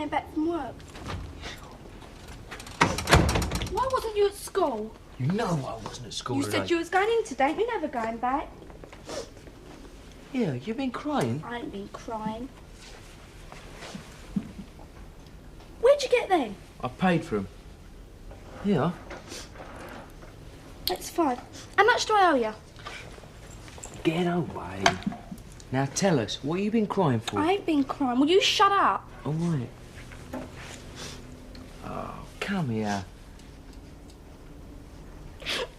came back from work. Why wasn't you at school? You know I wasn't at school today. You said you was going in today. You're never going back. Yeah, you've been crying. I ain't been crying. Where'd you get them? I paid for them. Yeah. That's fine. How much do I owe you? Get away. Now tell us, what have you been crying for? I ain't been crying. Will you shut up? All right. Oh, come here.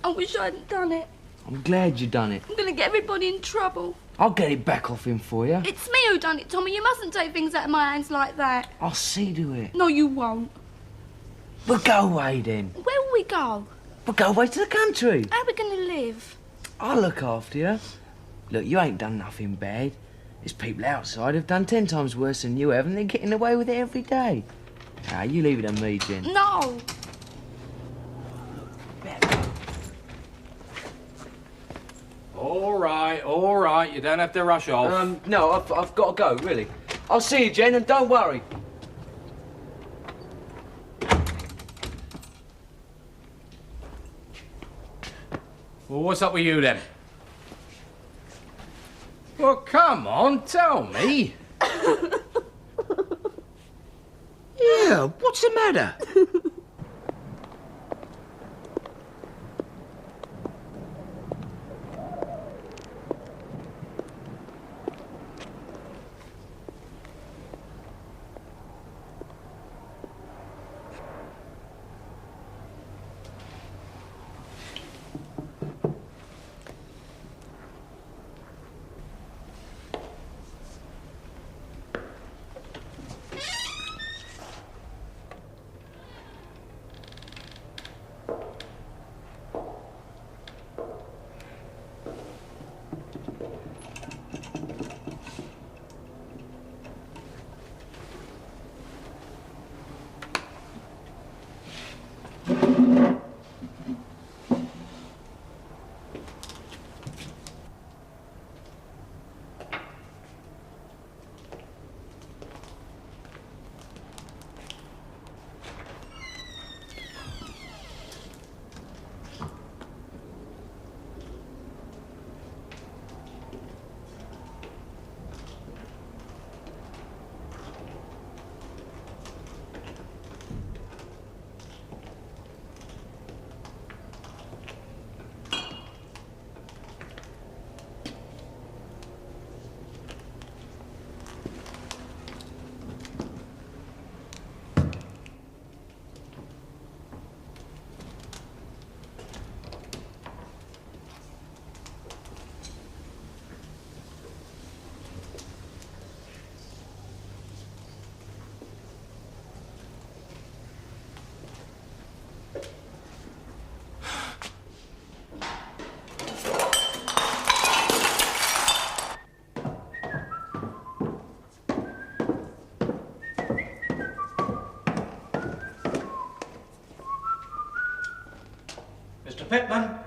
I wish I hadn't done it. I'm glad you done it. I'm going to get everybody in trouble. I'll get it back off him for you. It's me who done it, Tommy. You mustn't take things out of my hands like that. I'll see to it. No, you won't. We'll go away then. Where will we go? We'll go away to the country. How are we going to live? I'll look after you. Look, you ain't done nothing bad. There's people outside who've done 10 times worse than you have, and they're getting away with it every day. Now, you leave it to me, Jen. No. All right. You don't have to rush off. No, I've got to go, really. I'll see you, Jen, and don't worry. Well, what's up with you, then? Well, come on, tell me. Yeah, what's the matter? Mr. Pitman?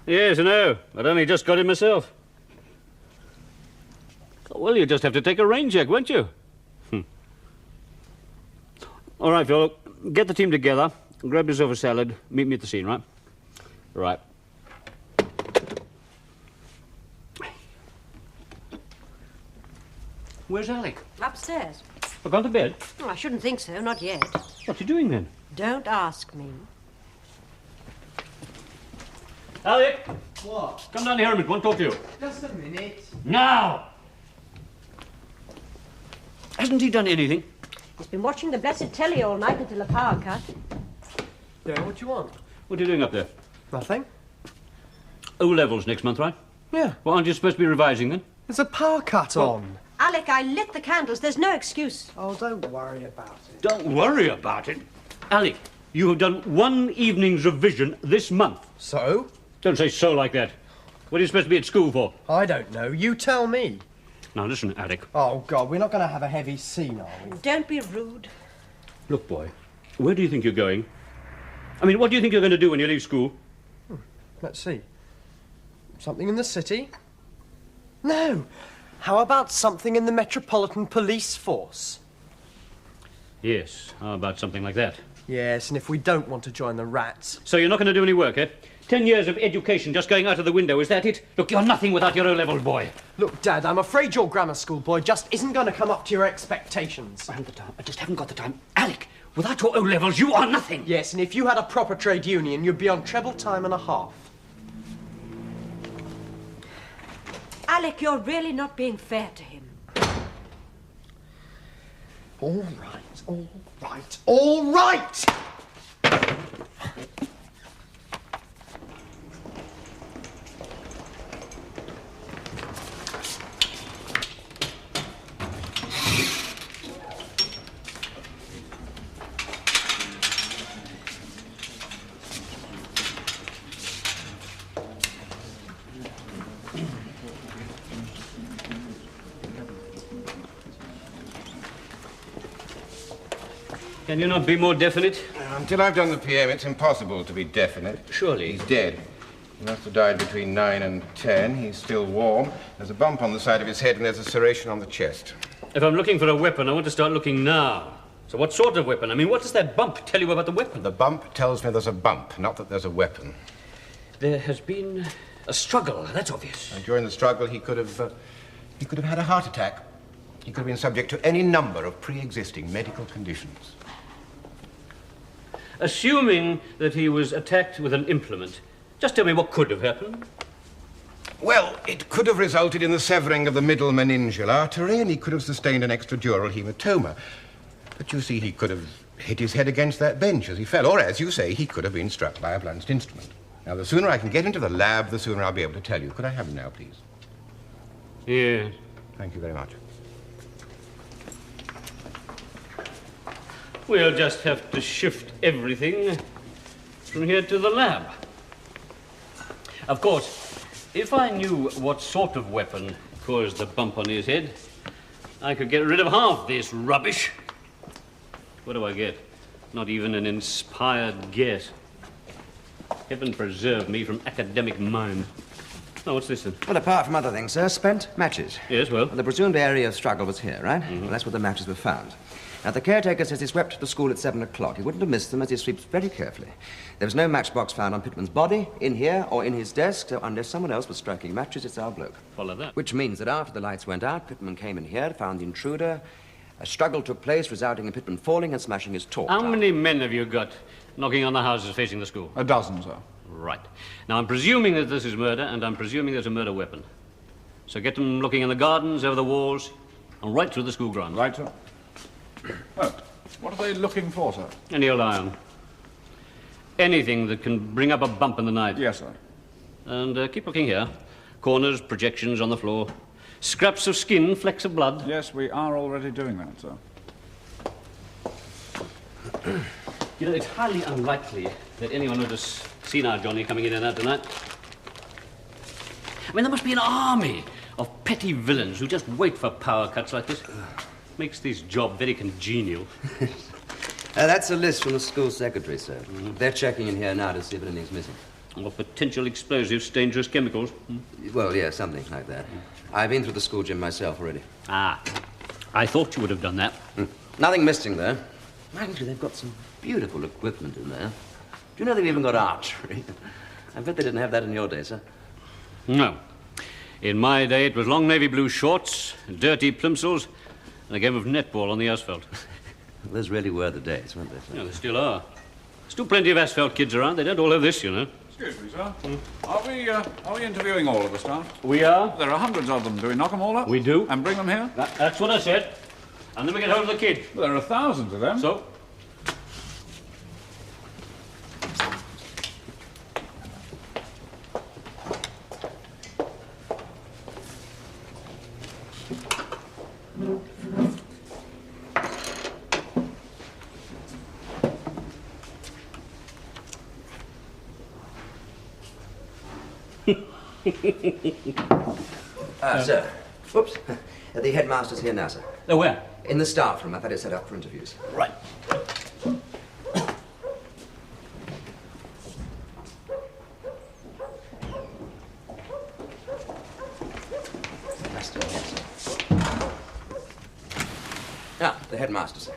Yes, I know. I'd only just got it myself. Well, you just have to take a rain check, won't you? All right, Phil, get the team together, grab yourself a salad, meet me at the scene, right? Right. Where's Alec? Upstairs. I've gone to bed. Oh, I shouldn't think so, not yet. What's he doing then? Don't ask me. Alec! What? Come down here a minute. I want to talk to you. Just a minute. Now! Hasn't he done anything? He's been watching the blessed telly all night until the power cut. Yeah, what do you want? What are you doing up there? Nothing. O-levels next month, right? Yeah. Well, aren't you supposed to be revising then? There's a power cut on. Alec, I lit the candles. There's no excuse. Oh, don't worry about it. Don't worry about it. Alec, you have done one evening's revision this month. So? Don't say so like that. What are you supposed to be at school for? I don't know. You tell me. Now listen, Alec. Oh, God, we're not going to have a heavy scene, are we? Don't be rude. Look, boy, where do you think you're going? I mean, what do you think you're going to do when you leave school? Let's see. Something in the city? No. How about something in the Metropolitan Police Force? Yes, how about something like that? Yes, and if we don't want to join the rats... So you're not going to do any work, eh? 10 years of education just going out of the window, is that it? Look, you're nothing without your O-levels, boy. Look, Dad, I'm afraid your grammar school boy just isn't going to come up to your expectations. I haven't the time. I just haven't got the time. Alec, without your O-levels, you are nothing. Yes, and if you had a proper trade union, you'd be on treble time and a half. Alec, you're really not being fair to him. All right, all right, all right! Can you not be more definite? Until I've done the PM, it's impossible to be definite. Surely. He's dead. He must have died between 9 and 10. He's still warm. There's a bump on the side of his head and there's a serration on the chest. If I'm looking for a weapon, I want to start looking now. So what sort of weapon? I mean, what does that bump tell you about the weapon? The bump tells me there's a bump, not that there's a weapon. There has been a struggle, that's obvious. And during the struggle, he could have had a heart attack. He could have been subject to any number of pre-existing medical conditions. Assuming that he was attacked with an implement, just tell me what could have happened. Well, it could have resulted in the severing of the middle meningeal artery, and he could have sustained an extradural hematoma. But you see, he could have hit his head against that bench as he fell, or as you say, he could have been struck by a blunt instrument. Now, the sooner I can get into the lab, the sooner I'll be able to tell you. Could I have him now, please? Yes. Thank you very much. We'll just have to shift everything from here to the lab. Of course, if I knew what sort of weapon caused the bump on his head, I could get rid of half this rubbish. What do I get? Not even an inspired guess. Heaven preserve me from academic mind. Oh, what's this then? Well, apart from other things, sir, spent matches. Yes, well? The presumed area of struggle was here, right? Well, that's where the matches were found. Now, the caretaker says he swept the school at 7 o'clock. He wouldn't have missed them as he sweeps very carefully. There was no matchbox found on Pitman's body, in here, or in his desk, so unless someone else was striking matches, it's our bloke. Follow that. Which means that after the lights went out, Pitman came in here, found the intruder. A struggle took place, resulting in Pitman falling and smashing his torch. How many men have you got knocking on the houses facing the school? A dozen, sir. Right. Now, I'm presuming that this is murder, and I'm presuming there's a murder weapon. So get them looking in the gardens, over the walls, and right through the school grounds. Right, sir. Oh, what are they looking for, sir? Any old iron. Anything that can bring up a bump in the night. Yes, sir. And keep looking here. Corners, projections on the floor. Scraps of skin, flecks of blood. Yes, we are already doing that, sir. You know, it's highly unlikely that anyone would have seen our Johnny coming in and out tonight. I mean, there must be an army of petty villains who just wait for power cuts like this. Makes this job very congenial. That's a list from the school secretary, sir. They're checking in here now to see if anything's missing. Or potential explosives, dangerous chemicals. Well, yeah, something like that. I've been through the school gym myself already. Ah, I thought you would have done that. Nothing missing, though. Mind you, they've got some beautiful equipment in there. Do you know they've even got archery? I bet they didn't have that in your day, sir. No. In my day, it was long navy blue shorts, dirty plimsolls, and a game of netball on the asphalt. Those really were the days, weren't they, sir? Yeah, they still are. Still plenty of asphalt kids around. They don't all have this, you know. Excuse Excuse me, sir. Are we interviewing all of the staff? We are. There are hundreds of them. Do we knock them all up? We do. And bring them here? That's what I said. And then we get hold of the kid. Well, there are thousands of them. So? Sir. Whoops. The headmaster's here now, sir. Where? In the staff room. I've had it set up for interviews. Right. Master, yes, sir. Ah, the headmaster, sir.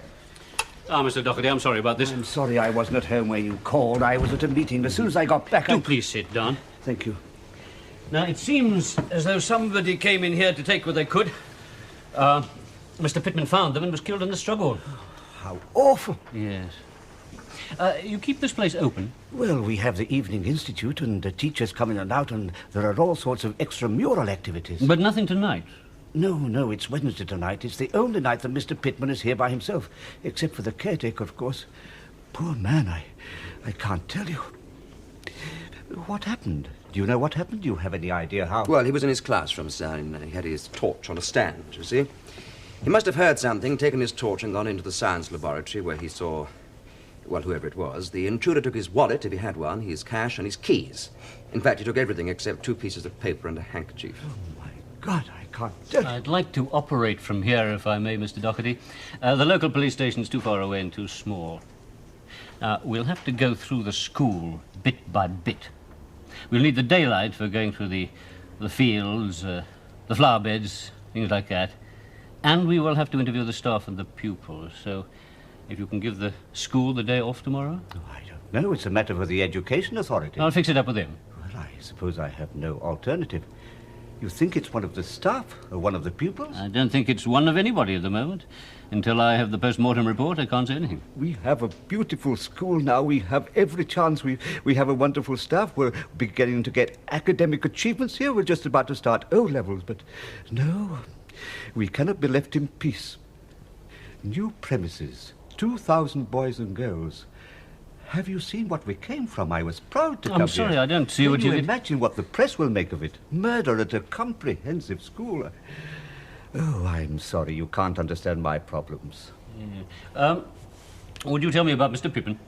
Ah, Mr. Doherty, I'm sorry about this. I'm sorry I wasn't at home where you called. I was at a meeting. As soon as I got back, Do please sit down. Thank you. Now, it seems as though somebody came in here to take what they could. Mr. Pitman found them and was killed in the struggle. How awful. Yes. You keep this place open? Well, we have the evening institute and the teachers come in and out, and there are all sorts of extramural activities. But nothing tonight? No, it's Wednesday tonight. It's the only night that Mr. Pitman is here by himself, except for the caretaker, of course. Poor man, I can't tell you. What happened? Do you know what happened? Do you have any idea how? Well, he was in his classroom, sir, and he had his torch on a stand, you see. He must have heard something, taken his torch and gone into the science laboratory where he saw, well, whoever it was. The intruder took his wallet, if he had one, his cash and his keys. In fact, he took everything except 2 pieces of paper and a handkerchief. Oh, my God, I can't tell you. I'd like to operate from here, if I may, Mr. Doherty. The local police station's too far away and too small. Now, we'll have to go through the school bit by bit. We'll need the daylight for going through the fields, the flower beds, things like that. And we will have to interview the staff and the pupils. So, if you can give the school the day off tomorrow? Oh, I don't know. It's a matter for the Education Authority. I'll fix it up with them. Well, I suppose I have no alternative. You think it's one of the staff or one of the pupils? I don't think it's one of anybody at the moment. Until I have the post-mortem report, I can't say anything. We have a beautiful school now. We have every chance. We have a wonderful staff. We're beginning to get academic achievements here. We're just about to start O-levels, but no, we cannot be left in peace. New premises, 2,000 boys and girls. Have you seen what we came from? I was proud to come here. I'm sorry, I don't see what you Can you did. imagine what the press will make of it? Murder at a comprehensive school. Oh, I'm sorry, you can't understand my problems. Yeah. Would you tell me about Mr. Pitman?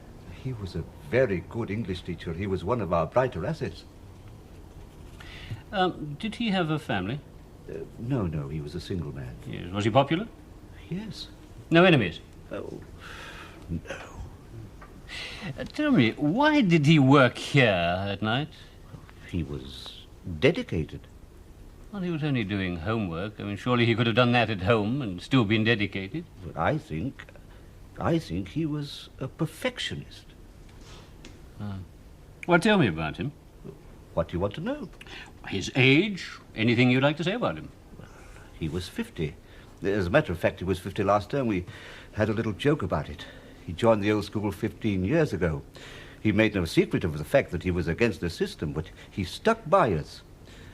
He was a very good English teacher. He was one of our brighter assets. Did he have a family? No, he was a single man. Yes. Was he popular? Yes. No enemies? Oh, no. Tell me, why did he work here at night? He was dedicated. Well, he was only doing homework. I mean, surely he could have done that at home and still been dedicated. But I think he was a perfectionist. Well, tell me about him. What do you want to know? His age, anything you'd like to say about him? He was 50. As a matter of fact, he was 50 last term. We had a little joke about it. He joined the old school 15 years ago. He made no secret of the fact that he was against the system, but he stuck by us.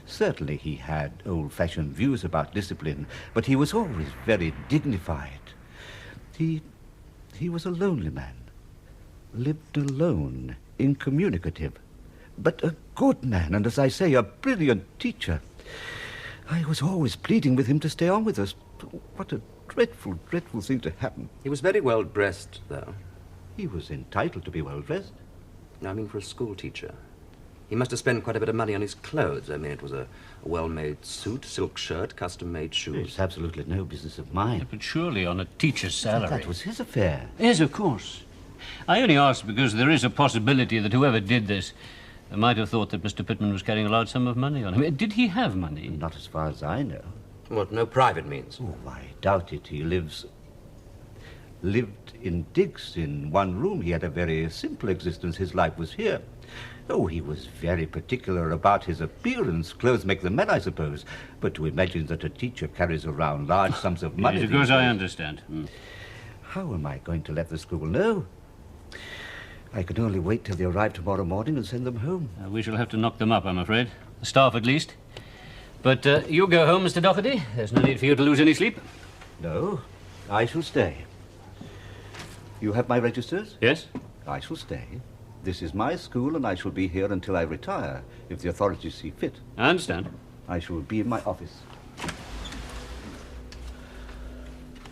Certainly he had old-fashioned views about discipline, but he was always very dignified. He was a lonely man, lived alone, incommunicative, but a good man, and as I say, a brilliant teacher. I was always pleading with him to stay on with us. What a dreadful, dreadful thing to happen. He was very well dressed, though. He was entitled to be well dressed. I mean, for a school teacher. He must have spent quite a bit of money on his clothes. I mean, it was a well-made suit, silk shirt, custom-made shoes. It's absolutely no business of mine. Yeah, but surely on a teacher's salary. That was his affair. Yes, of course. I only asked because there is a possibility that whoever did this might have thought that Mr. Pitman was carrying a large sum of money on him. Did he have money? Not as far as I know. What, no private means? Oh, I doubt it. He lived in digs in one room. He had a very simple existence. His life was here. Oh, he was very particular about his appearance. Clothes make the man, I suppose. But to imagine that a teacher carries around large sums of money... Yes, of course, I understand. How am I going to let the school know? I can only wait till they arrive tomorrow morning and send them home. We shall have to knock them up, I'm afraid. The staff, at least. But you go home, Mr. Doherty. There's no need for you to lose any sleep. No, I shall stay. You have my registers? Yes? I shall stay. This is my school, and I shall be here until I retire, if the authorities see fit. I understand. I shall be in my office.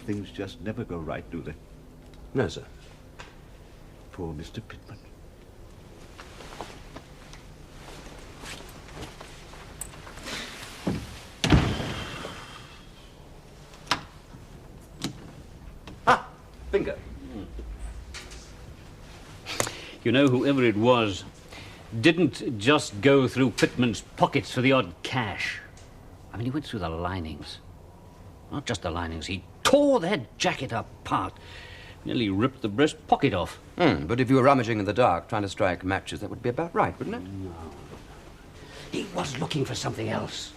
Things just never go right, do they? No, sir. Poor Mr. Pitman. Ah, bingo. You know, whoever it was didn't just go through Pitman's pockets for the odd cash. I mean, he went through the linings. Not just the linings, he tore that jacket apart. Nearly ripped the breast pocket off. But if you were rummaging in the dark, trying to strike matches, that would be about right, wouldn't it? No. He was looking for something else.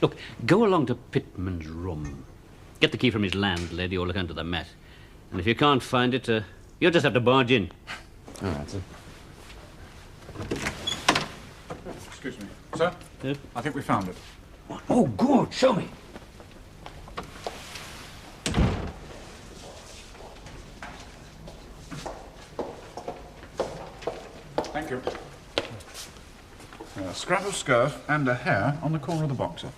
Look, go along to Pitman's room. Get the key from his landlady or look under the mat. And if you can't find it, you'll just have to barge in. All right, sir. Excuse me. Sir? Yes? I think we found it. Oh, good. Show me. Thank you. A scrap of skirt and a hair on the corner of the boxer.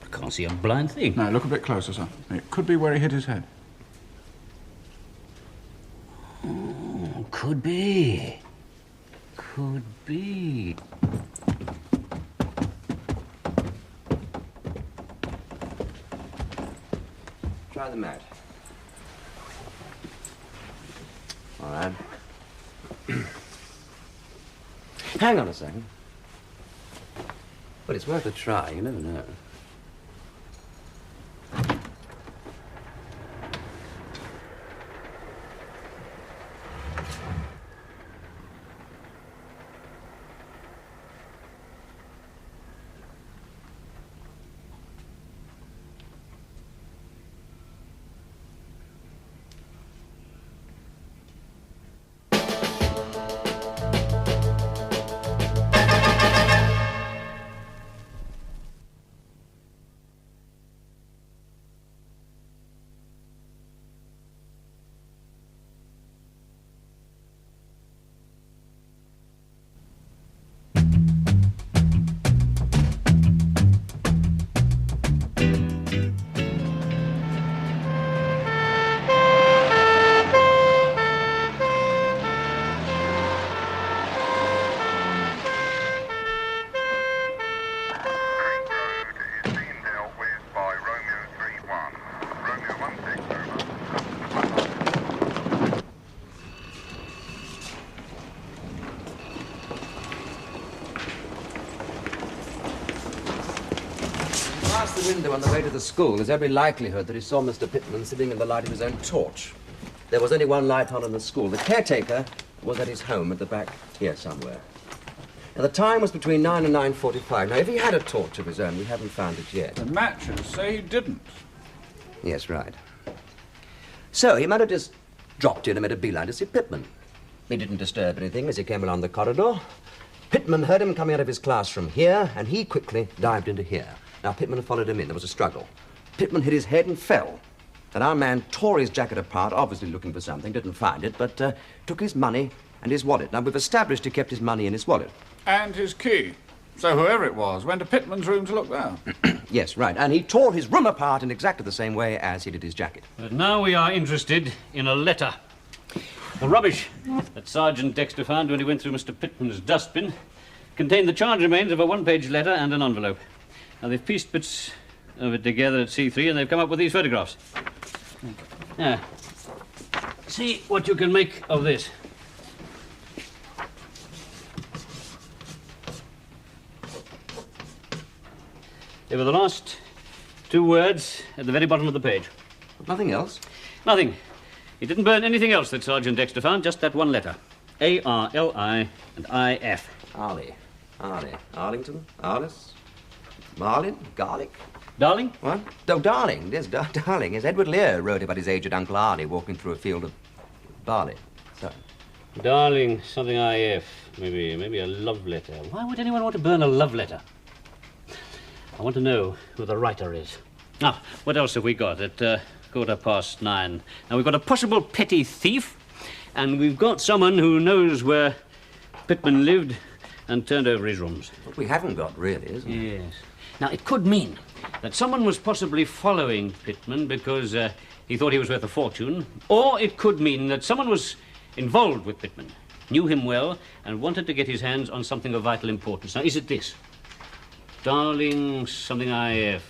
I can't see a blind thing. No, look a bit closer, sir. It could be where he hit his head. Oh, could be. Could be. Try the mat. All right. Hang on a second. But it's worth a try, you never know. Past the window on the way to the school, there's every likelihood that he saw Mr. Pitman sitting in the light of his own torch. There was only one light on in the school. The caretaker was at his home at the back here somewhere. Now, the time was between 9 and 9:45. Now, if he had a torch of his own, we haven't found it yet. The matches say he didn't. Yes, right. So he might have just dropped in and made a beeline to see Pitman. He didn't disturb anything as he came along the corridor. Pitman heard him coming out of his class from here, and he quickly dived into here. Now, Pitman followed him in. There was a struggle. Pitman hit his head and fell. And our man tore his jacket apart, obviously looking for something, didn't find it, but took his money and his wallet. Now, we've established he kept his money in his wallet. And his key. So whoever it was went to Pitman's room to look there. Yes, right. And he tore his room apart in exactly the same way as he did his jacket. But now we are interested in a letter. The rubbish that Sergeant Dexter found when he went through Mr. Pitman's dustbin contained the charge remains of a one-page letter and an envelope. Now, they've pieced bits of it together at C3, and they've come up with these photographs. Now, see what you can make of this. They were the last two words at the very bottom of the page. Nothing else? Nothing. He didn't burn anything else that Sergeant Dexter found, just that one letter. A-R-L-I and I-F. Arlie. Arlington? Arliss? Marlin? Garlic? Darling? What? Oh, darling. Yes, darling. Yes, Edward Lear wrote about his aged Uncle Arlie walking through a field of... Barley. So. Darling, something IF. Maybe a love letter. Why would anyone want to burn a love letter? I want to know who the writer is. Now, what else have we got at 9:15? Now, we've got a possible petty thief, and we've got someone who knows where Pitman lived and turned over his rooms. What we haven't got, really, isn't it? Yes. Now, it could mean that someone was possibly following Pitman because he thought he was worth a fortune, or it could mean that someone was involved with Pitman, knew him well, and wanted to get his hands on something of vital importance. Now, is it this? Darling, something IF.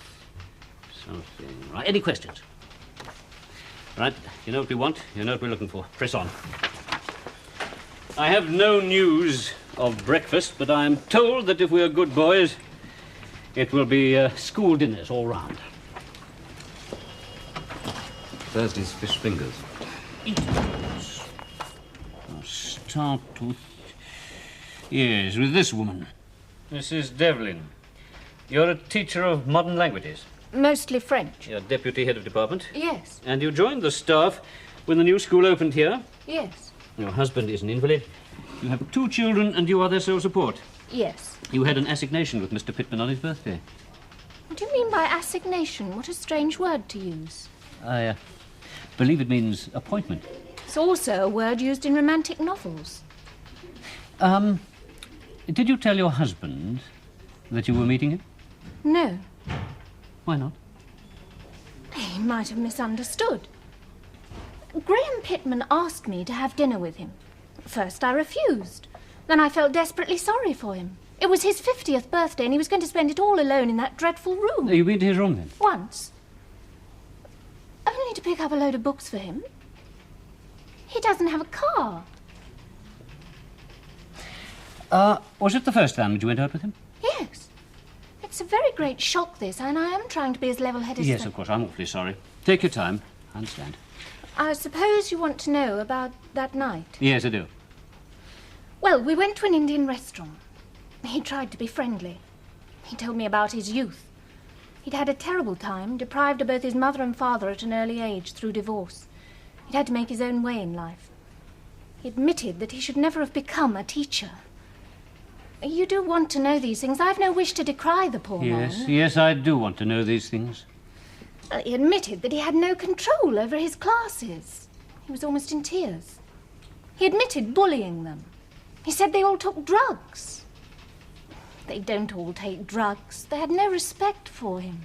Something. Right, any questions? Right, you know what we want, you know what we're looking for. Press on. I have no news of breakfast, but I am told that if we are good boys, it will be school dinners all round. Thursday's fish fingers. Eatables. I'll start with... Yes, with this woman. Mrs. Devlin. You're a teacher of modern languages. Mostly French. You're deputy head of department. Yes. And you joined the staff when the new school opened here. Yes. Your husband is an invalid. You have 2 children and you are their sole support. Yes. You had an assignation with Mr. Pitman on his birthday. What do you mean by assignation? What a strange word to use. I believe it means appointment. It's also a word used in romantic novels. Did you tell your husband that you were meeting him? No. Why not? He might have misunderstood. Graham Pitman asked me to have dinner with him. First I refused. Then I felt desperately sorry for him. It was his 50th birthday and he was going to spend it all alone in that dreadful room. You've been to his room then? Once. Only to pick up a load of books for him. He doesn't have a car. Was it the first time that you went out with him? Yes. It's a very great shock, this, and I am trying to be as level-headed as... Yes, of course. I'm awfully sorry. Take your time. I understand. I suppose you want to know about that night. Yes, I do. Well, we went to an Indian restaurant. He tried to be friendly. He told me about his youth. He'd had a terrible time, deprived of both his mother and father at an early age through divorce. He'd had to make his own way in life. He admitted that he should never have become a teacher. You do want to know these things. I've no wish to decry the poor man. Yes, I do want to know these things. He admitted that he had no control over his classes. He was almost in tears. He admitted bullying them. He said they all took drugs. They don't all take drugs. They had no respect for him.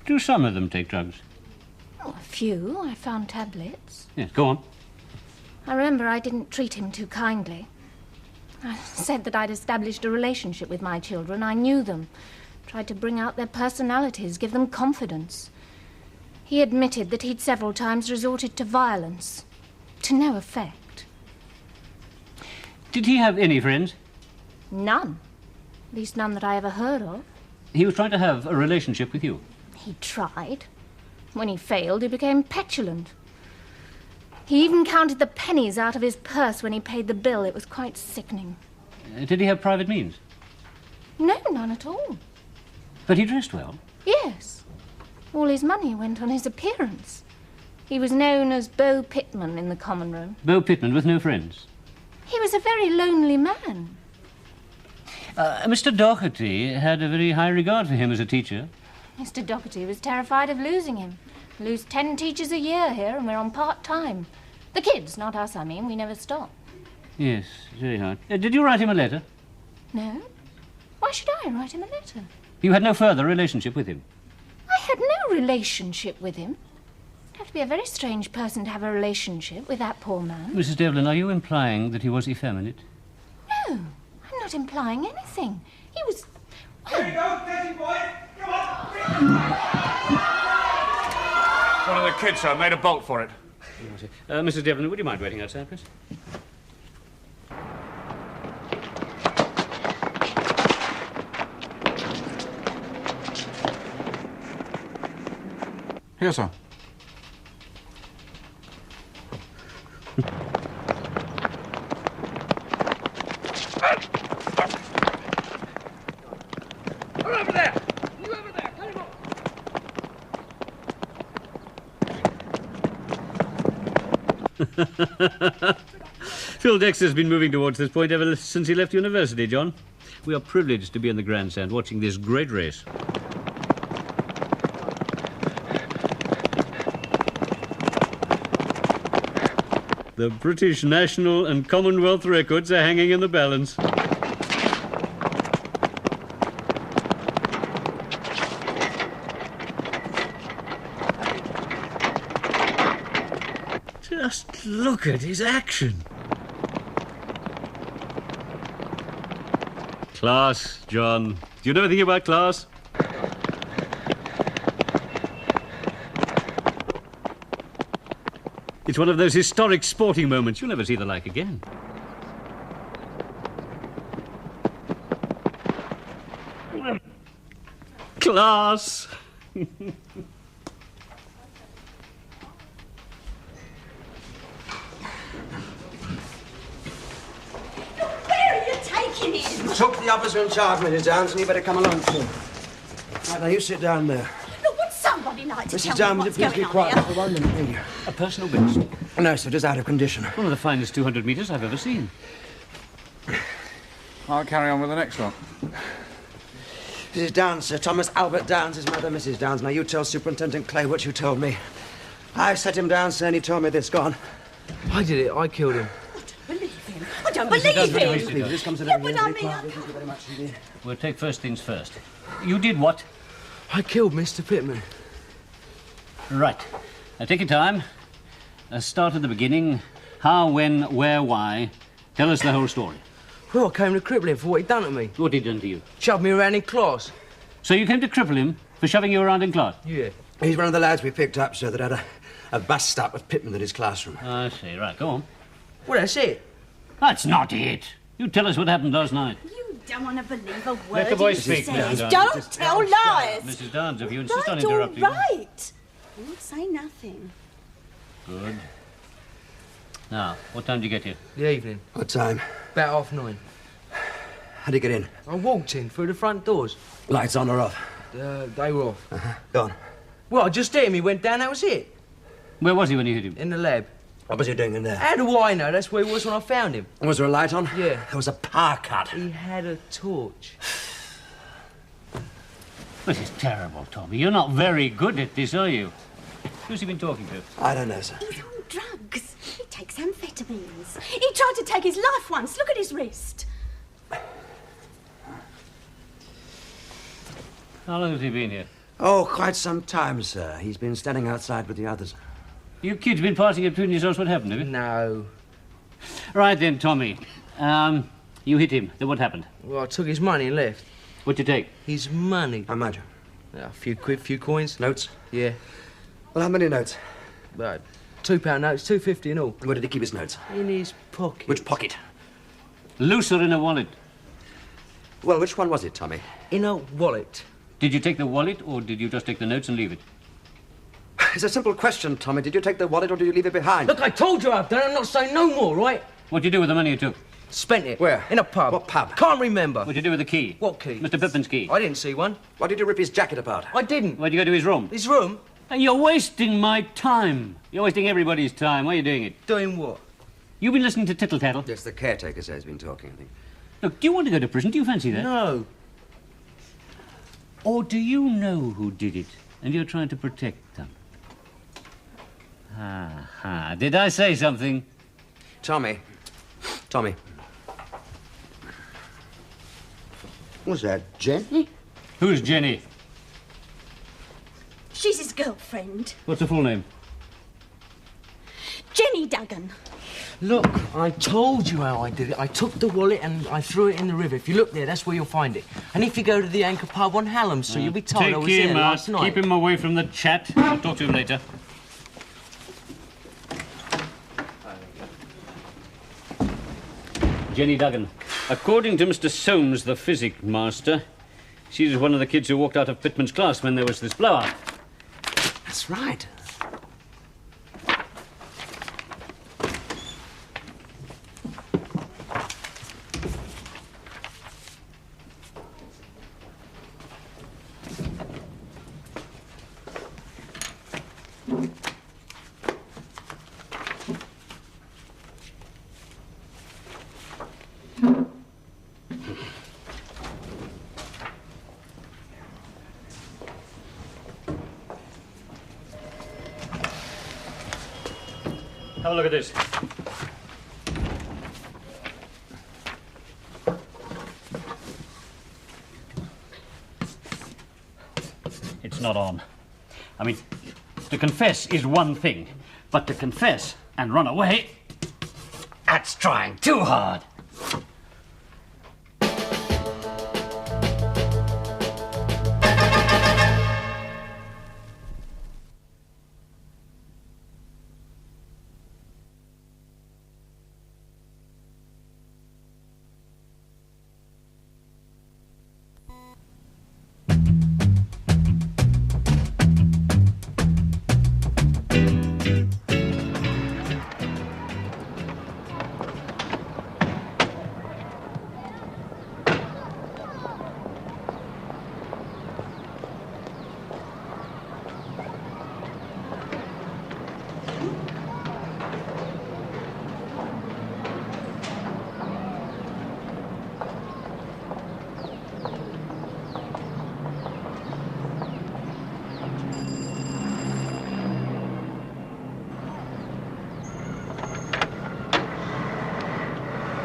Do some of them take drugs? Oh, a few. I found tablets. Yes, go on. I remember I didn't treat him too kindly. I said that I'd established a relationship with my children. I knew them. Tried to bring out their personalities, give them confidence. He admitted that he'd several times resorted to violence. To no effect. Did he have any friends? None. At least none that I ever heard of. He was trying to have a relationship with you? He tried. When he failed, he became petulant. He even counted the pennies out of his purse when he paid the bill. It was quite sickening. Did he have private means? No, none at all. But he dressed well? Yes. All his money went on his appearance. He was known as Beau Pitman in the common room. Beau Pitman with no friends? He was a very lonely man. Mr. Doherty had a very high regard for him as a teacher. Mr. Doherty was terrified of losing him. We lose 10 teachers a year here, and we're on part-time. The kids, not us, I mean. We never stop. Yes, very hard. Did you write him a letter? No. Why should I write him a letter? You had no further relationship with him? I had no relationship with him. You'd have to be a very strange person to have a relationship with that poor man. Mrs. Devlin, are you implying that he was effeminate? No, I'm not implying anything. He was... Here you go, Daddy boy. Come on. One of the kids, sir, made a bolt for it. Mrs. Devlin, would you mind waiting outside, please? Here, sir. Over there! You over there! Come on! Phil Dexter's been moving towards this point ever since he left university, John. We are privileged to be in the grandstand watching this great race. The British national and Commonwealth records are hanging in the balance. Just look at his action. Class, John. Do you know anything about class? It's one of those historic sporting moments. You'll never see the like again. Class! Took the officer in charge, Mrs. Downs, and you better come along soon. Right, now you sit down there. Look, would somebody like to Mrs. tell me Downs, what's please going be on quiet here? for 1 minute, will you? A personal best. No, sir, just out of condition. One of the finest 200 metres I've ever seen. I'll carry on with the next one. Mrs. Downs, Sir Thomas Albert Downs, his mother, Mrs. Downs. Now, you tell Superintendent Clay what you told me. I set him down, sir, and he told me this. Go on. I did it. I killed him. I don't believe him. Please, this comes to Yeah, the but I mean, Thank you very much indeed. We'll take first things first. You did what? I killed Mr. Pitman. Right. Now take your time. Start at the beginning. How, when, where, why. Tell us the whole story. Well, I came to cripple him for what he'd done to me. What had he done to you? Shoved me around in class. So you came to cripple him for shoving you around in class? Yeah. He's one of the lads we picked up, sir, that had a bust up with Pitman in his classroom. I see. Right, go on. Well, that's it. That's not it. You tell us what happened last night. you don't want to believe a word Let the boy he speak, says. Mrs. Downs. Don't tell lies. Mrs. Downs, if you insist on Right, interrupting... all right. You'll say nothing. Good. Now, what time did you get here? The evening. What time? About 9:30. How'd you get in? I walked in through the front doors. Lights on or off? They were off. Go on. Well, I just hit him. He went down. That was it. Where was he when you hit him? In the lab. What was he doing in there? How do I know? That's where he was when I found him. Was there a light on? Yeah. There was a power cut. He had a torch. This is terrible, Tommy. You're not very good at this, are you? Who's he been talking to? I don't know, sir. He's on drugs. He takes amphetamines. He tried to take his life once. Look at his wrist. How long has he been here? Oh, quite some time, sir. He's been standing outside with the others. You kids been passing it between yourselves what happened, have you? No. Right then, Tommy. You hit him. Then what happened? Well, I took his money and left. What'd you take? His money. How much? A few quid, few coins. Notes? Yeah. Well, how many notes? Right. £2 notes, 2.50 and all. Where did he keep his notes? In his pocket. Which pocket? Loose or in a wallet? Well, which one was it, Tommy? In a wallet. Did you take the wallet, or did you just take the notes and leave it? It's a simple question, Tommy. Did you take the wallet or did you leave it behind? Look, I told you I've done it. I'm not saying no more, right? What'd you do with the money you took? Spent it. Where? In a pub. What pub? Can't remember. What'd you do with the key? What key? Mr. Pitman's key. I didn't see one. Why did you rip his jacket apart? I didn't. Why'd you go to his room? His room? And you're wasting my time. You're wasting everybody's time. Why are you doing it? Doing what? You've been listening to tittle-tattle? Yes, the caretaker says he's been talking, I think. Look, do you want to go to prison? Do you fancy that? No. Or do you know who did it, and you're trying to protect them? Ha. Did I say something? Tommy. Was that Jenny? Who's Jenny? She's his girlfriend. What's the full name? Jenny Duggan. Look, I told you how I did it. I took the wallet and I threw it in the river. If you look there, that's where you'll find it. And if you go to the Anchor Pub on Hallam Street, you'll be told I was Take there him last out. night. Keep him away from the chat. I'll talk to him later. Jenny Duggan. According to Mr. Soames, the physics master, she's one of the kids who walked out of Pitman's class when there was this blowout. That's right. Have a look at this. It's not on. I mean, to confess is one thing, but to confess and run away, that's trying too hard.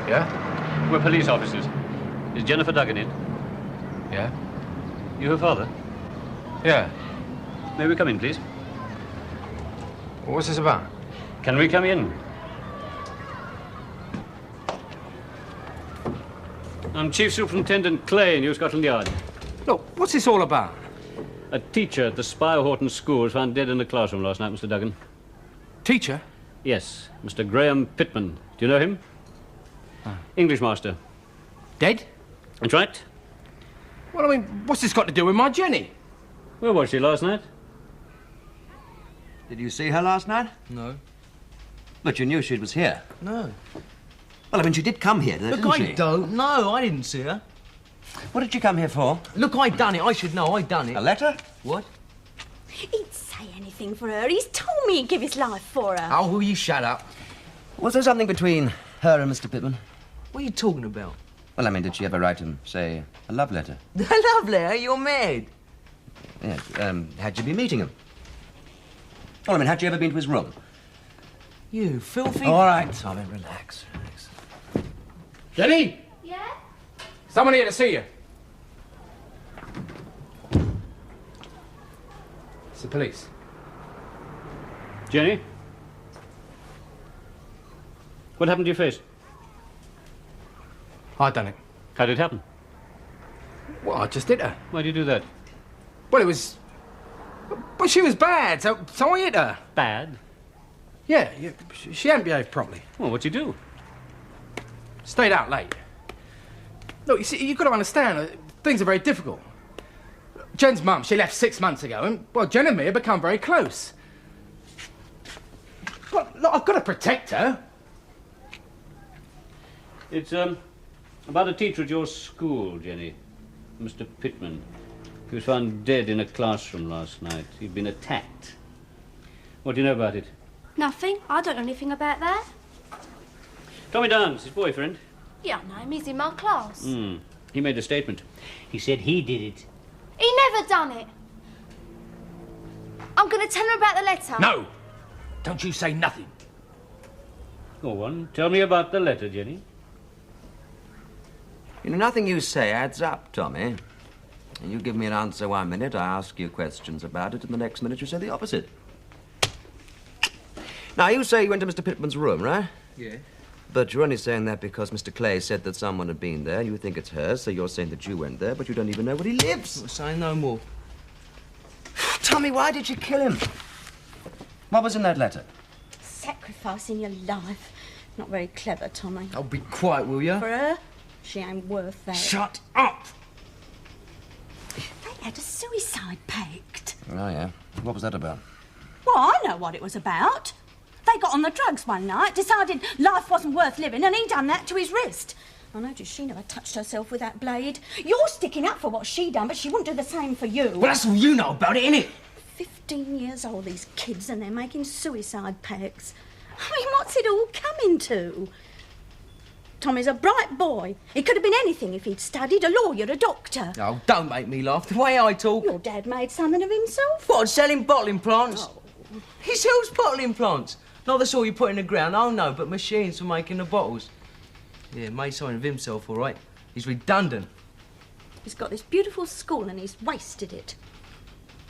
Yeah? We're police officers. Is Jennifer Duggan in? Yeah? You her father? Yeah. May we come in, please? What's this about? Can we come in? I'm Chief Superintendent Clay in New Scotland Yard. Look, what's this all about? A teacher at the Spire Horton School was found dead in the classroom last night, Mr. Duggan. Teacher? Yes, Mr. Graham Pitman. Do you know him? English master. Dead? That's right. Well, I mean, what's this got to do with my Jenny? Where was she last night? Did you see her last night? No. But you knew she was here. No. Well, I mean, she did come here, Look, didn't she? I don't know. I didn't see her. What did she come here for? Look, I done it. I should know. I done it. A letter? What? He'd say anything for her. He's told me he'd give his life for her. Oh, will you shut up? Was there something between her and Mr. Pitman? What are you talking about? Well, I mean, did she ever write him, say, a love letter? A love letter? You're mad. Yes. Had you been meeting him? Well, I mean, had you ever been to his room? You filthy... All right, Tommy, relax. Jenny? Yeah? Someone here to see you. It's the police. Jenny? What happened to your face? I done it. How did it happen? Well, I just hit her. Why did you do that? Well, it was... Well, she was bad, so I hit her. Bad? Yeah, she hadn't behaved properly. Well, what'd you do? Stayed out late. Look, you see, you've got to understand, things are very difficult. Jen's mum, she left 6 months ago, and, well, Jen and me have become very close. Well, look, I've got to protect her. It's, about a teacher at your school, Jenny. Mr. Pitman. He was found dead in a classroom last night. He'd been attacked. What do you know about it? Nothing. I don't know anything about that. Tommy Downs, his boyfriend. Yeah, I know him. He's in my class. He made a statement. He said he did it. He never done it. I'm going to tell him about the letter. No! Don't you say nothing. Go on, tell me about the letter, Jenny. You know, nothing you say adds up, Tommy. And you give me an answer 1 minute, I ask you questions about it, and the next minute you say the opposite. Now, you say you went to Mr. Pitman's room, right? Yeah. But you're only saying that because Mr. Clay said that someone had been there. You think it's her, so you're saying that you went there, but you don't even know where he lives. I'll say no more. Tommy, why did you kill him? What was in that letter? Sacrificing your life. Not very clever, Tommy. Oh, be quiet, will you? For her, she ain't worth that. Shut up! They had a suicide pact. Oh, yeah. What was that about? Well, I know what it was about. They got on the drugs one night, decided life wasn't worth living, and he done that to his wrist. I noticed she never touched herself with that blade. You're sticking up for what she done, but she wouldn't do the same for you. Well, that's all you know about it, innit? 15 years old, these kids, and they're making suicide pacts. I mean, what's it all coming to? Tommy's a bright boy. He could have been anything if he'd studied, a lawyer, a doctor. Oh, don't make me laugh. The way I talk... Your dad made something of himself. What, selling bottling plants? Oh. He sells bottling plants. Not the sort you put in the ground, oh no, but machines for making the bottles. Yeah, made something of himself, all right. He's redundant. He's got this beautiful school and he's wasted it.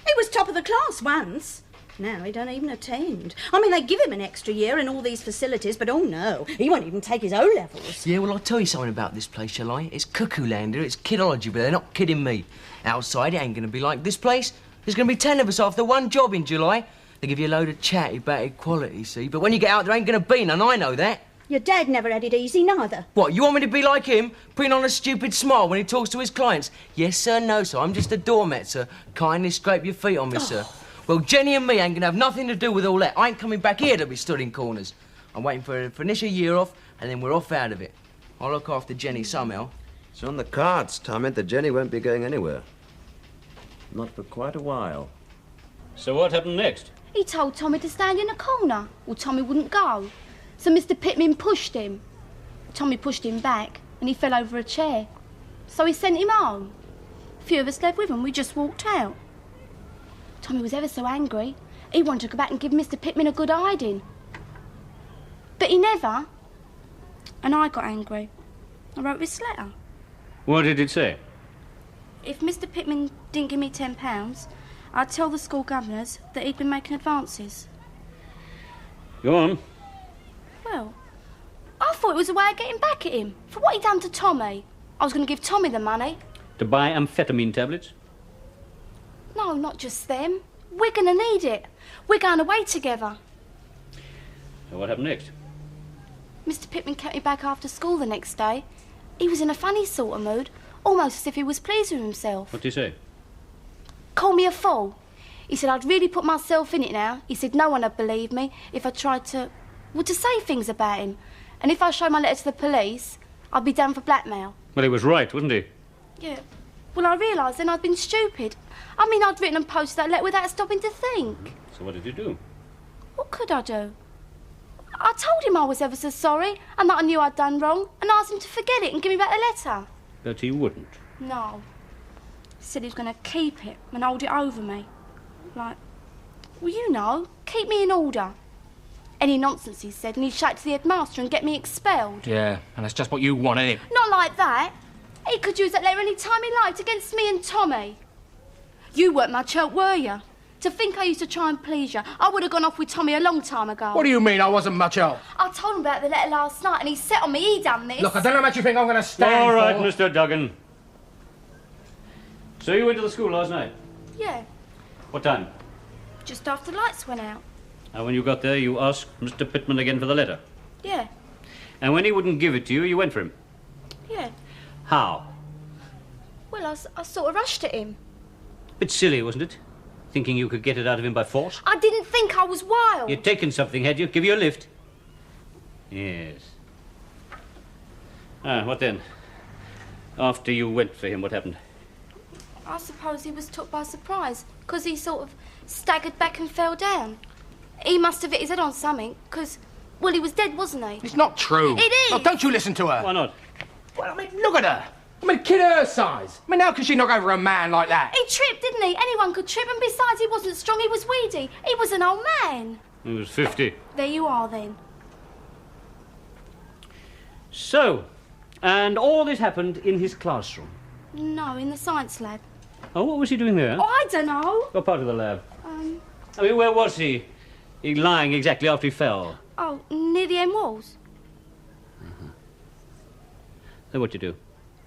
He was top of the class once. Now he don't even attend. I mean, they give him an extra year and all these facilities, but oh no, he won't even take his O-levels. Yeah, well, I'll tell you something about this place, shall I? It's cuckoo land here, it's kidology, but they're not kidding me. Outside, it ain't going to be like this place. There's going to be 10 of us after one job in July. They give you a load of chat about equality, see? But when you get out, there ain't going to be none, I know that. Your dad never had it easy, neither. What, you want me to be like him, putting on a stupid smile when he talks to his clients? Yes, sir, no, sir, I'm just a doormat, sir. Kindly scrape your feet on me, sir. Well, Jenny and me ain't going to have nothing to do with all that. I ain't coming back here to be stood in corners. I'm waiting for her to finish a year off, and then we're off out of it. I'll look after Jenny somehow. It's on the cards, Tommy, that Jenny won't be going anywhere. Not for quite a while. So what happened next? He told Tommy to stand in a corner. Well, Tommy wouldn't go. So Mr. Pitman pushed him. Tommy pushed him back, and he fell over a chair. So he sent him home. A few of us left with him. We just walked out. Tommy was ever so angry. He wanted to go back and give Mr. Pitman a good hiding. But he never. And I got angry. I wrote this letter. What did it say? If Mr. Pitman didn't give me £10, I'd tell the school governors that he'd been making advances. Go on. Well, I thought it was a way of getting back at him for what he'd done to Tommy. I was going to give Tommy the money. To buy amphetamine tablets? No, not just them. We're going to need it. We're going away together. So what happened next? Mr. Pitman kept me back after school the next day. He was in a funny sort of mood, almost as if he was pleased with himself. What did he say? Call me a fool. He said I'd really put myself in it now. He said no one would believe me if I tried to say things about him. And if I showed my letter to the police, I'd be done for blackmail. Well, he was right, wasn't he? Yeah. Well, I realised then I'd been stupid. I mean, I'd written and posted that letter without stopping to think. So what did you do? What could I do? I told him I was ever so sorry and that I knew I'd done wrong and asked him to forget it and give me back the letter. But he wouldn't. No. He said he was going to keep it and hold it over me. Like, well, you know, keep me in order. Any nonsense, he said, and he'd shout to the headmaster and get me expelled. Yeah, and that's just what you want, ain't it? Not like that. He could use that letter any time he liked against me and Tommy. You weren't much help, were you? To think I used to try and please you. I would have gone off with Tommy a long time ago. What do you mean I wasn't much help? I told him about the letter last night and he set on me he done this. Look, I don't know how much you think I'm going to stand All right, for. Mr. Duggan. So you went to the school last night? Yeah, What time? just after the lights went out. And when you got there, you asked Mr. Pitman again for the letter? Yeah, And when he wouldn't give it to you, you went for him? yeah. How? Well, I sort of rushed at him. Bit silly, wasn't it? Thinking you could get it out of him by force? I didn't think I was wild. You'd taken something, had you? Give you a lift? Yes. Ah, what then? After you went for him, what happened? I suppose he was took by surprise, because he sort of staggered back and fell down. He must have hit his head on something, because, well, he was dead, wasn't he? It's not true. It is. Oh, don't you listen to her. Why not? Well, I mean, look at her. I mean, a kid her size. I mean, how could she knock over a man like that? He tripped, didn't he? Anyone could trip, and besides, he wasn't strong, he was weedy. He was an old man. He was 50. There you are, then. So, and all this happened in his classroom? No, in the science lab. Oh, what was he doing there? Oh, I don't know. What part of the lab? I mean, where was he? He lying exactly after he fell? Oh, near the end walls. Then what'd you do?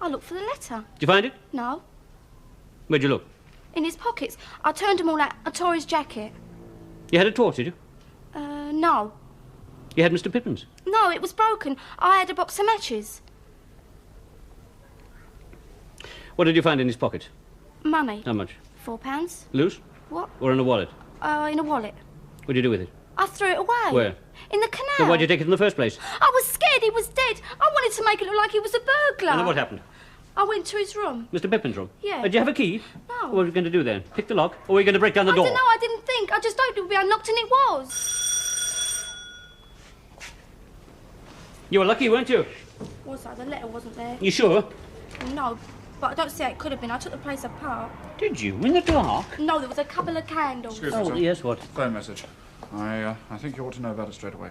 I looked for the letter. Did you find it? No, Where'd you look? in his pockets. I turned them all out. I tore his jacket. You had a torch, did you? No. You had Mr. Pitman's? No, it was broken. I had a box of matches. What did you find in his pocket? Money. How much? £4. Loose? What? Or in a wallet? In a wallet. What'd you do with it? I threw it away. Where? In the canal. Then why'd you take it in the first place? I was scared he was dead. I wanted to make it look like he was a burglar. And then what happened? I went to his room. Mr. Pitman's room? Yeah. Did you have a key? No. What were you going to do then? Pick the lock? Or were you going to break down the door? I don't know, I didn't think. I just hoped it would be unlocked, and it was. You were lucky, weren't you? Was I? The letter wasn't there. You sure? No, but I don't see how it could have been. I took the place apart. Did you? In the dark? No, there was a couple of candles. Excuse me, Oh, sir. yes, what? Phone message. I think you ought to know about it straight away.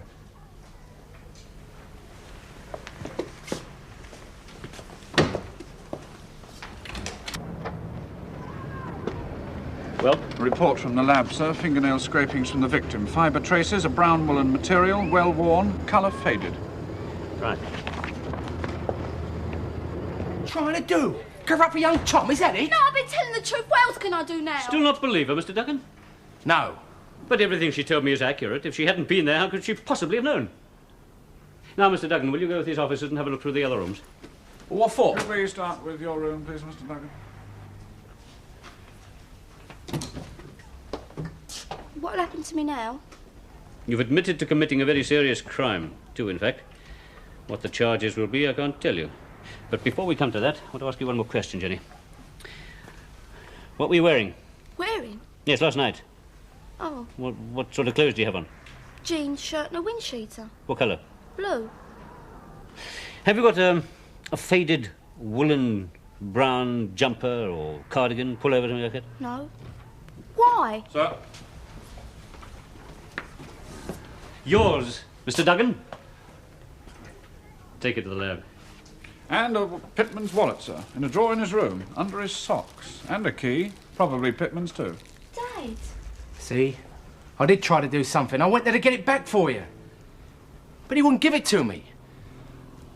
Well? A report from the lab, sir. Fingernail scrapings from the victim. Fibre traces, a brown woolen material, well worn, colour faded. Right. Trying to do? Cover up for young Tom, is that it? No, I've been telling the truth. What else can I do now? Still not believe her, Mr. Duggan? No. But everything she told me is accurate. If she hadn't been there, how could she possibly have known? Now, Mr. Duggan, will you go with these officers and have a look through the other rooms? What for? Could we start with your room, please, Mr. Duggan? What'll happen to me now? You've admitted to committing a very serious crime, too, in fact. What the charges will be, I can't tell you. But before we come to that, I want to ask you one more question, Jenny. What were you wearing? Wearing? Yes, last night. Oh, What sort of clothes do you have on? jeans, shirt and a wind sheeter. What colour? Blue. Have you got a faded woolen brown jumper or cardigan, pullover, something like that? No. Why? Sir? Yours, Mr. Duggan. Take it to the lab. And Pitman's wallet, sir, in a drawer in his room, under his socks. And a key, probably Pitman's too. Dad. See? I did try to do something. I went there to get it back for you. But he wouldn't give it to me.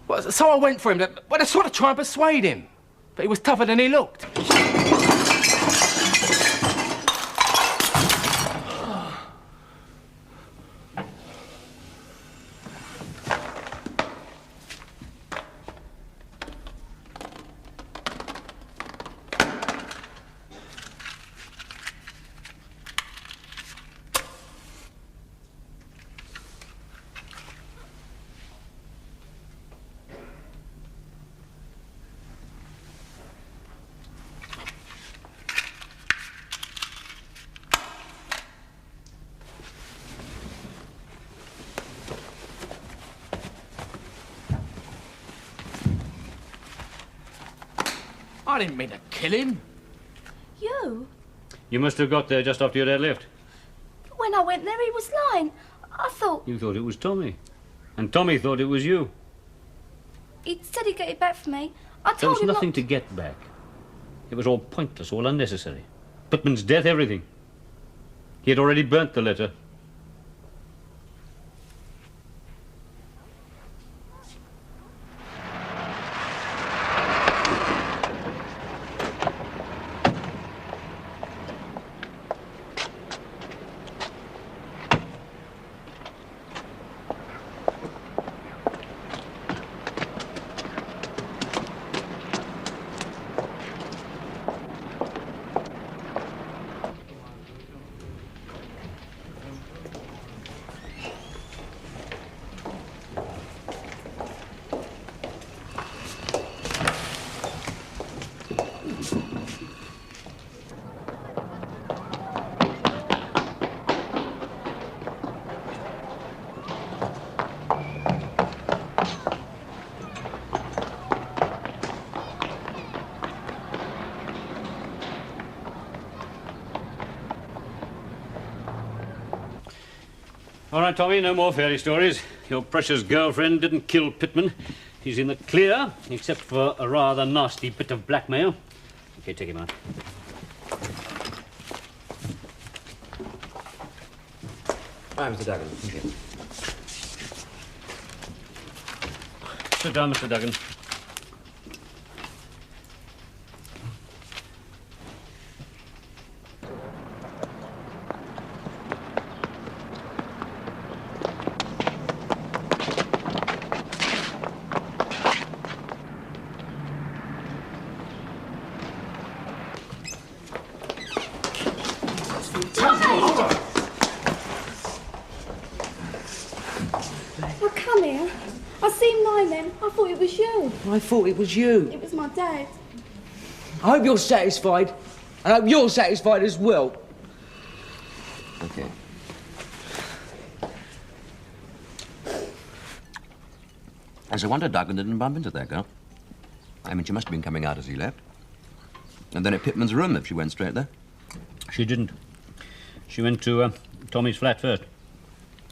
Well, so I went for him to sort of try and persuade him. But he was tougher than he looked. I didn't mean to kill him. You? You must have got there just after your dad left. When I went there, he was lying. I thought... You thought it was Tommy. And Tommy thought it was you. He said he'd get it back for me. I There told was him nothing not... to get back. It was all pointless, all unnecessary. Pitman's death, everything. He had already burnt the letter. All right, Tommy, no more fairy stories. Your precious girlfriend didn't kill Pitman. He's in the clear, except for a rather nasty bit of blackmail. Okay, take him out. Hi, Mr. Duggan. Thank you. Sit down, Mr. Duggan. Well, come here. I seen mine then. I thought it was you. I thought it was you. It was my dad. I hope you're satisfied. And I hope you're satisfied as well. Okay. It's a wonder Duggan didn't bump into that girl. I mean, she must have been coming out as he left. And then at Pitman's room if she went straight there. She didn't. She went to Tommy's flat first.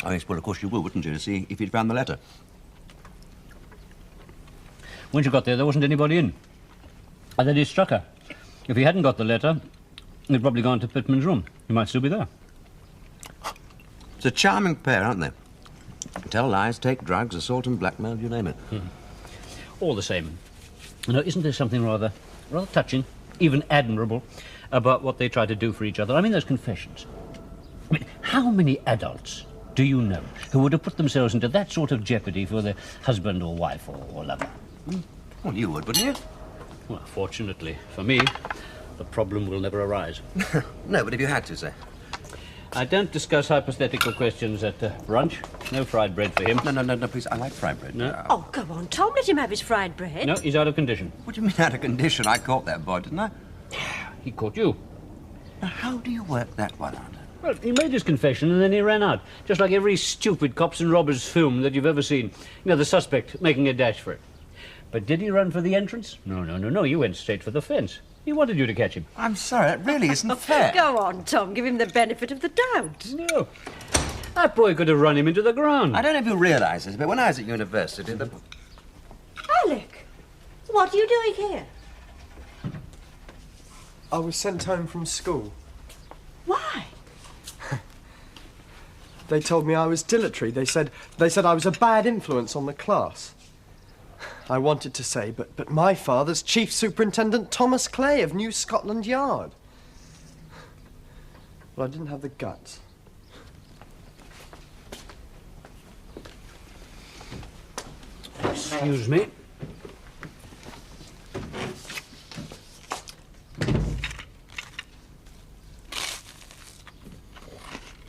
Oh, yes, well, of course you would, wouldn't you, to see if he'd found the letter. When she got there wasn't anybody in. And then it struck her. If he hadn't got the letter, he'd probably gone to Pitman's room. He might still be there. It's a charming pair, aren't they? Tell lies, take drugs, assault and blackmail, you name it. All the same. You know, isn't there something rather touching, even admirable, about what they try to do for each other? I mean, those confessions. I mean, how many adults do you know who would have put themselves into that sort of jeopardy for their husband or wife or lover? Well, you would, wouldn't you? Well, fortunately for me, the problem will never arise. No, but if you had to, say. I don't discuss hypothetical questions at brunch. No fried bread for him. No, please. I like fried bread. No. Oh, go on, Tom. Let him have his fried bread. No, he's out of condition. What do you mean out of condition? I caught that boy, didn't I? He caught you. Now, how do you work that one out? Well, he made his confession and then he ran out. Just like every stupid cops and robbers film that you've ever seen. You know, the suspect making a dash for it. But did he run for the entrance? No. You went straight for the fence. He wanted you to catch him. I'm sorry, that really isn't fair. Go on, Tom. Give him the benefit of the doubt. No. That boy could have run him into the ground. I don't know if you realise this, but when I was at university, the... Alec, what are you doing here? I was sent home from school. Why? They told me I was dilatory. They said I was a bad influence on the class. I wanted to say, but my father's Chief Superintendent Thomas Clay of New Scotland Yard. But I didn't have the guts. Excuse me.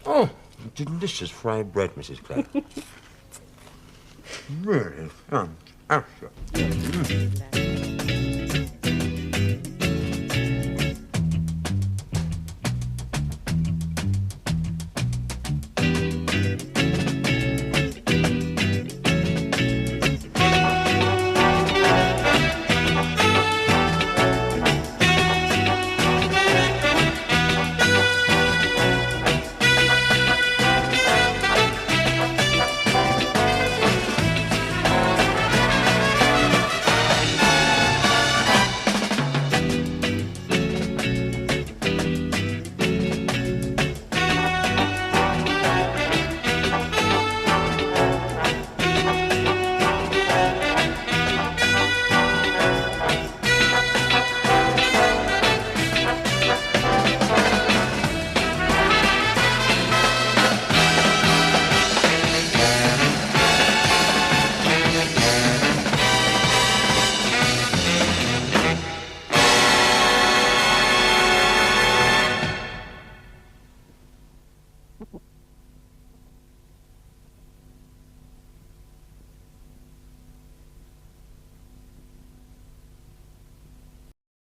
Oh, delicious fried bread, Mrs. Clay. Really? Absolutely.